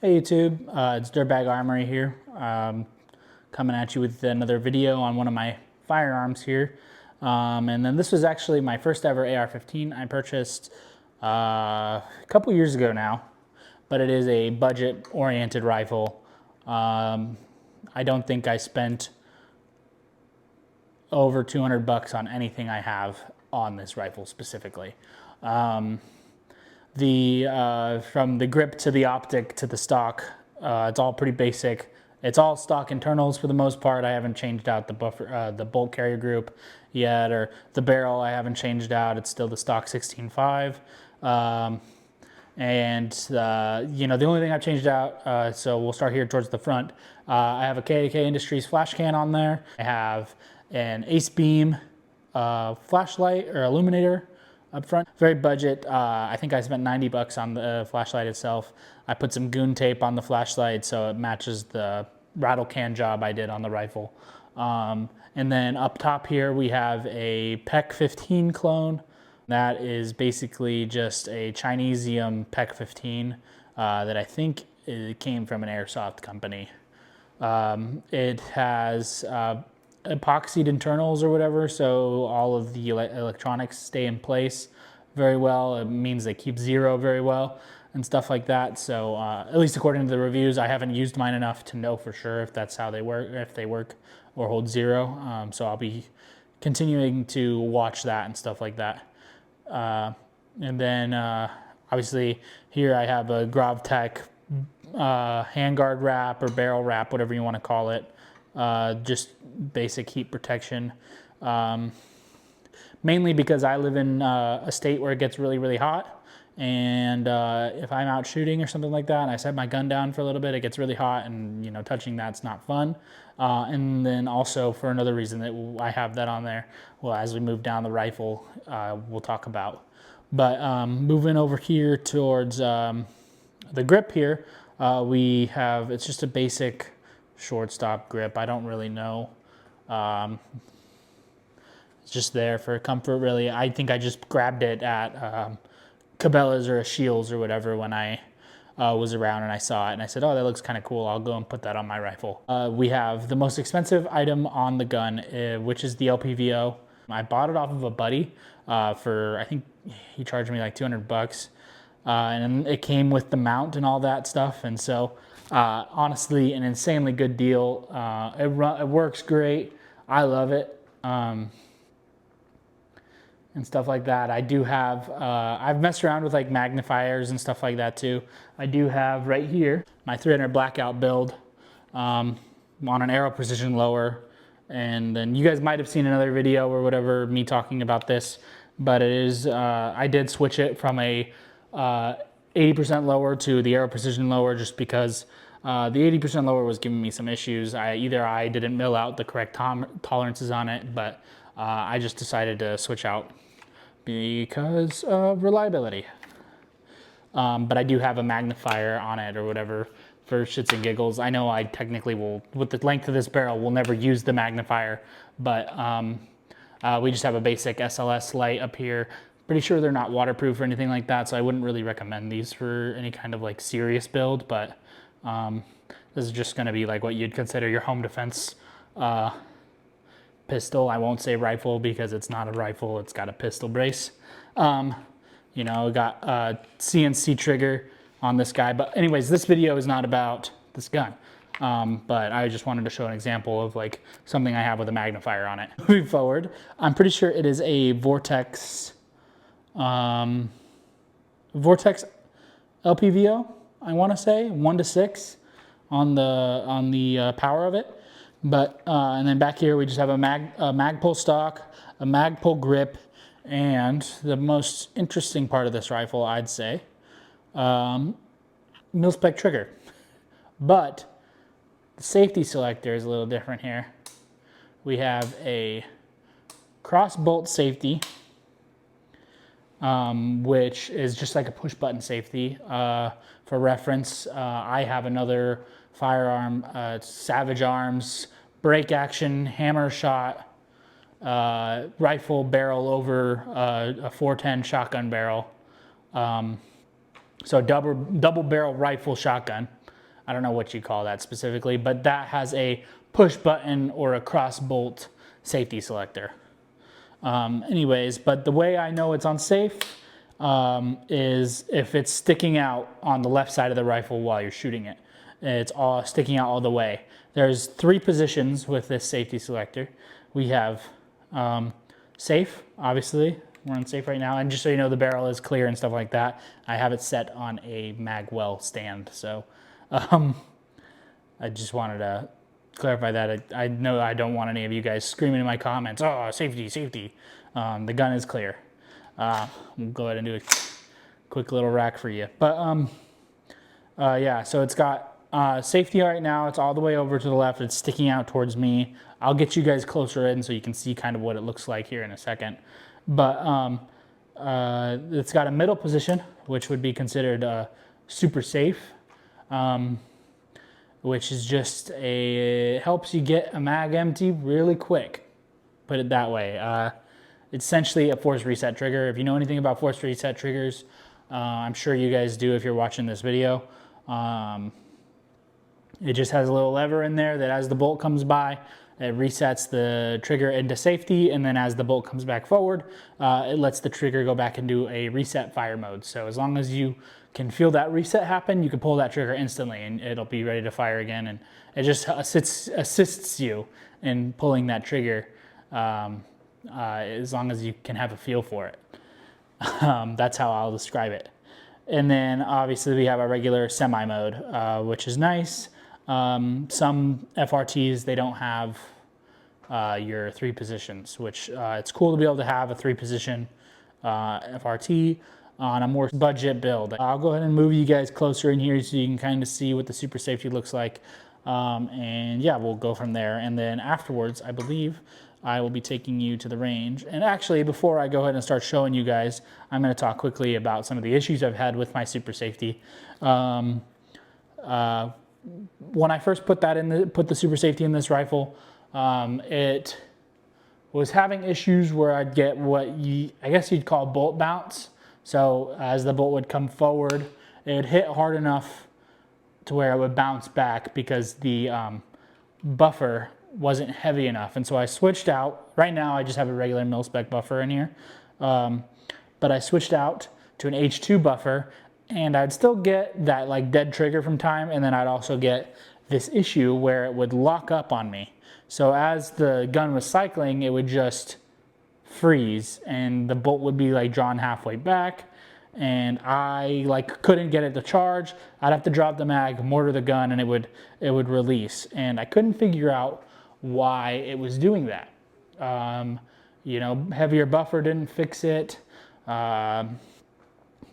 Hey YouTube, it's Dirtbag Armory here, coming at you with another video on one of my firearms here. And then this was actually my first ever AR-15 I purchased a couple years ago now, but it is a budget-oriented rifle. I don't think I spent over 200 bucks on anything I have on this rifle specifically. From the grip to the optic to the stock, it's all pretty basic. It's all stock internals for the most part. I haven't changed out the buffer, the bolt carrier group yet, or the barrel I haven't changed out. It's still the stock 16.5. The only thing I've changed out, so we'll start here towards the front. I have a KAK Industries flash can on there. I have an Ace Beam flashlight or illuminator up front. Very budget. I think I spent 90 bucks on the flashlight itself. I put some goon tape on the flashlight so it matches the rattle can job I did on the rifle. And then up top here we have a PEC 15 clone. That is basically just a Chinesium PEC 15 that I think it came from an airsoft company. It has epoxied internals or whatever, so all of the electronics stay in place very well. It means they keep zero very well and stuff like that. So at least according to the reviews, I haven't used mine enough to know for sure if that's how they work, if they work or hold zero. So I'll be continuing to watch that and stuff like that. And then obviously here I have a GravTech handguard wrap or barrel wrap, whatever you want to call it. Just basic heat protection. Mainly because I live in a state where it gets really, really hot. And if I'm out shooting or something like that and I set my gun down for a little bit, it gets really hot, and touching that's not fun. And then also for another reason that I have that on there, well, as we move down the rifle, we'll talk about. But moving over here towards the grip here, we have, it's just a basic shortstop grip. I don't really know. It's just there for comfort, really. I think I just grabbed it at Cabela's or a Shields or whatever when I was around and I saw it and I said, oh, that looks kind of cool. I'll go and put that on my rifle. We have the most expensive item on the gun, which is the LPVO. I bought it off of a buddy for, I think he charged me like 200 bucks. And it came with the mount and all that stuff. And so honestly, an insanely good deal. It works great. I love it. And stuff like that. I do have, I've messed around with like magnifiers and stuff like that too. I do have right here my 300 blackout build on an Aero Precision lower. And then you guys might have seen another video or whatever, me talking about this, but it is, I did switch it from a 80% lower to the Aero Precision lower just because the 80% lower was giving me some issues. Either I didn't mill out the correct tolerances on it, but I just decided to switch out because of reliability. But I do have a magnifier on it or whatever for shits and giggles. I know I technically will, with the length of this barrel, will never use the magnifier, but we just have a basic SLS light up here. Pretty sure they're not waterproof or anything like that, so I wouldn't really recommend these for any kind of like serious build, but this is just gonna be like what you'd consider your home defense pistol. I won't say rifle because it's not a rifle, it's got a pistol brace. We got a CNC trigger on this guy, but anyways, this video is not about this gun. But I just wanted to show an example of like something I have with a magnifier on it. Moving forward, I'm pretty sure it is a Vortex LPVO, I want to say 1:6 on the power of it. But and then back here we just have a Magpul stock, a Magpul grip, and the most interesting part of this rifle, I'd say, mil-spec trigger. But the safety selector is a little different here. We have a cross bolt safety, which is just like a push button safety. For reference, I have another firearm, Savage Arms, break action, hammer shot, rifle barrel over a 410 shotgun barrel. So double barrel rifle shotgun. I don't know what you call that specifically, but that has a push button or a cross bolt safety selector. Anyways, but the way I know it's unsafe is if it's sticking out on the left side of the rifle while you're shooting it. It's all sticking out all the way. There's 3 positions with this safety selector. We have safe, obviously. We're on safe right now. And just so you know, the barrel is clear and stuff like that. I have it set on a mag well stand. So I just wanted to clarify that. I know I don't want any of you guys screaming in my comments, oh, safety, safety. The gun is clear. We'll go ahead and do a quick little rack for you. But yeah, so it's got safety right now. It's all the way over to the left. It's sticking out towards me. I'll get you guys closer in so you can see kind of what it looks like here in a second. But it's got a middle position, which would be considered super safe, which is just it helps you get a mag empty really quick. Put it that way. It's essentially a force reset trigger. If you know anything about force reset triggers, I'm sure you guys do if you're watching this video. It just has a little lever in there that as the bolt comes by, it resets the trigger into safety, and then as the bolt comes back forward, it lets the trigger go back into a reset fire mode. So as long as you can feel that reset happen, you can pull that trigger instantly and it'll be ready to fire again. And it just assists you in pulling that trigger as long as you can have a feel for it. That's how I'll describe it. And then obviously we have our regular semi mode, which is nice. Some FRTs, they don't have your 3 positions, which it's cool to be able to have a 3-position FRT on a more budget build. I'll go ahead and move you guys closer in here so you can kind of see what the super safety looks like. And yeah, we'll go from there. And then afterwards, I believe I will be taking you to the range. And actually, before I go ahead and start showing you guys, I'm going to talk quickly about some of the issues I've had with my super safety. When I first put the super safety in this rifle, it was having issues where I'd get what I guess you'd call bolt bounce. So as the bolt would come forward, it would hit hard enough to where it would bounce back because the buffer wasn't heavy enough. And so I switched out. Right now I just have a regular mil-spec buffer in here, but I switched out to an H2 buffer, and I'd still get that like dead trigger from time, and then I'd also get this issue where it would lock up on me. So as the gun was cycling, it would just freeze and the bolt would be like drawn halfway back, and I like couldn't get it to charge. I'd have to drop the mag, mortar the gun, and it would release. And I couldn't figure out why it was doing that. You know, heavier buffer didn't fix it.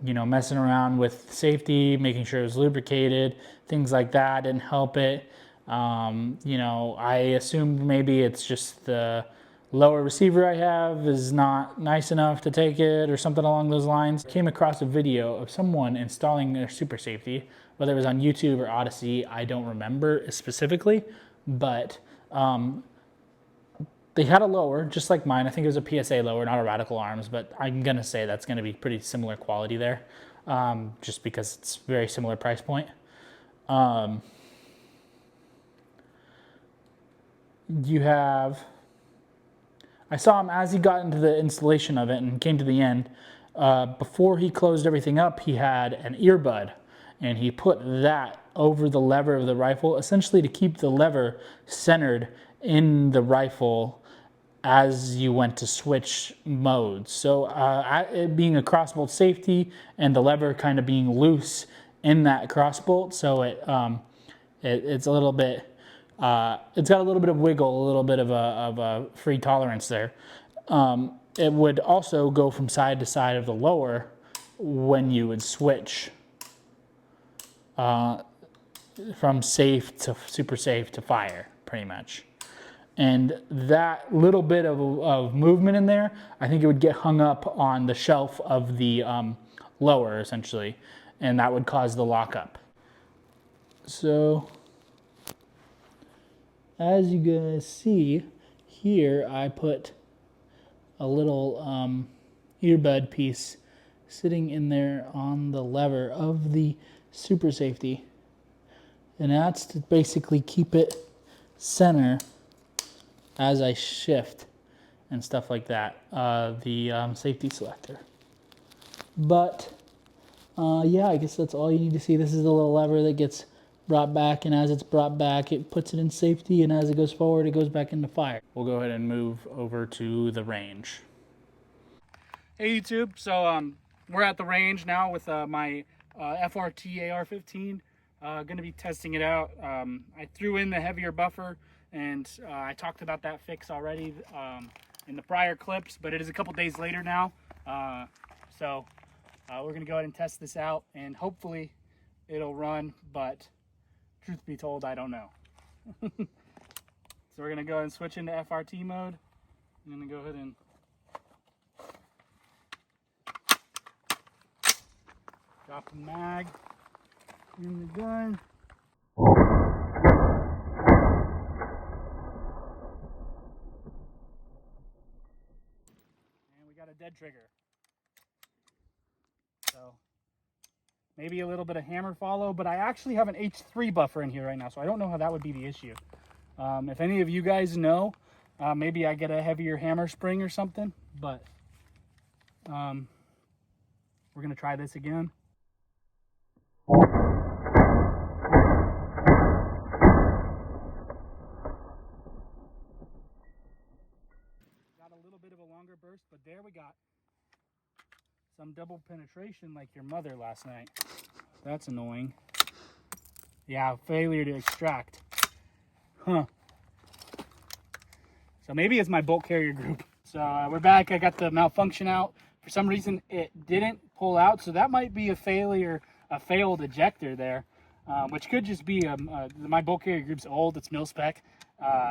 You know, messing around with safety, making sure it was lubricated, things like that didn't help it. You know, I assumed maybe it's just the lower receiver I have is not nice enough to take it or something along those lines. Came across a video of someone installing their super safety, whether it was on YouTube or Odyssey, I don't remember specifically, but they had a lower, just like mine. I think it was a PSA lower, not a Radical Arms, but I'm gonna say that's gonna be pretty similar quality there, just because it's very similar price point. You have, I saw him as he got into the installation of it and came to the end, before he closed everything up, he had an earbud, and he put that over the lever of the rifle, essentially to keep the lever centered in the rifle as you went to switch modes. So it being a crossbolt safety and the lever kind of being loose in that crossbolt, so it's a little bit, it's got a little bit of wiggle, a little bit of a free tolerance there. It would also go from side to side of the lower when you would switch from safe to super safe to fire, pretty much. And that little bit of movement in there, I think it would get hung up on the shelf of the lower, essentially, and that would cause the lockup. So, as you guys see, here I put a little earbud piece sitting in there on the lever of the super safety. And that's to basically keep it center as I shift and stuff like that, the safety selector. But yeah, I guess that's all you need to see. This is the little lever that gets brought back, and as it's brought back, it puts it in safety, and as it goes forward, it goes back into fire. We'll go ahead and move over to the range. Hey YouTube, so we're at the range now with my FRT AR-15. Going to be testing it out. I threw in the heavier buffer, and I talked about that fix already in the prior clips, but it is a couple days later now. So we're going to go ahead and test this out, and hopefully it'll run, but truth be told, I don't know. So we're going to go ahead and switch into FRT mode. I'm going to go ahead and drop the mag in the gun. And we got a dead trigger. So maybe a little bit of hammer follow, but I actually have an H3 buffer in here right now, so I don't know how that would be the issue. If any of you guys know, maybe I get a heavier hammer spring or something, but we're going to try this again. Got a little bit of a longer burst, but there we got some double penetration like your mother last night. That's annoying. Yeah, failure to extract. Huh. So maybe it's my bolt carrier group. So we're back. I got the malfunction out. For some reason, it didn't pull out. So that might be a failure, a failed ejector there, which could just be my bolt carrier group's old. It's mil spec.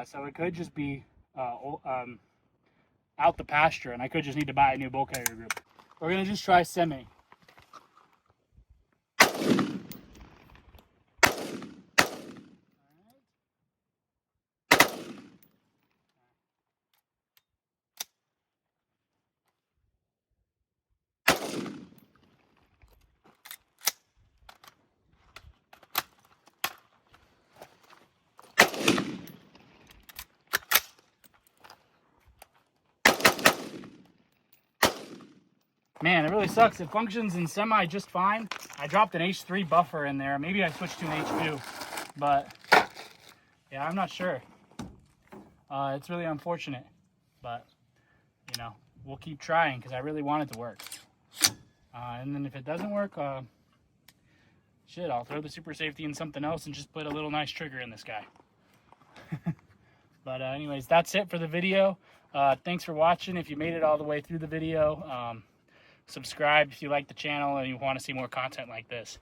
So it could just be out the pasture, and I could just need to buy a new bolt carrier group. We're gonna just try semi. Man, it really sucks. It functions in semi just fine. I dropped an H3 buffer in there. Maybe I switched to an H2, but yeah, I'm not sure. It's really unfortunate, but you know, we'll keep trying because I really want it to work. And then if it doesn't work, shit, I'll throw the super safety in something else and just put a little nice trigger in this guy. But anyways, that's it for the video. Thanks for watching. If you made it all the way through the video, subscribe if you like the channel and you want to see more content like this.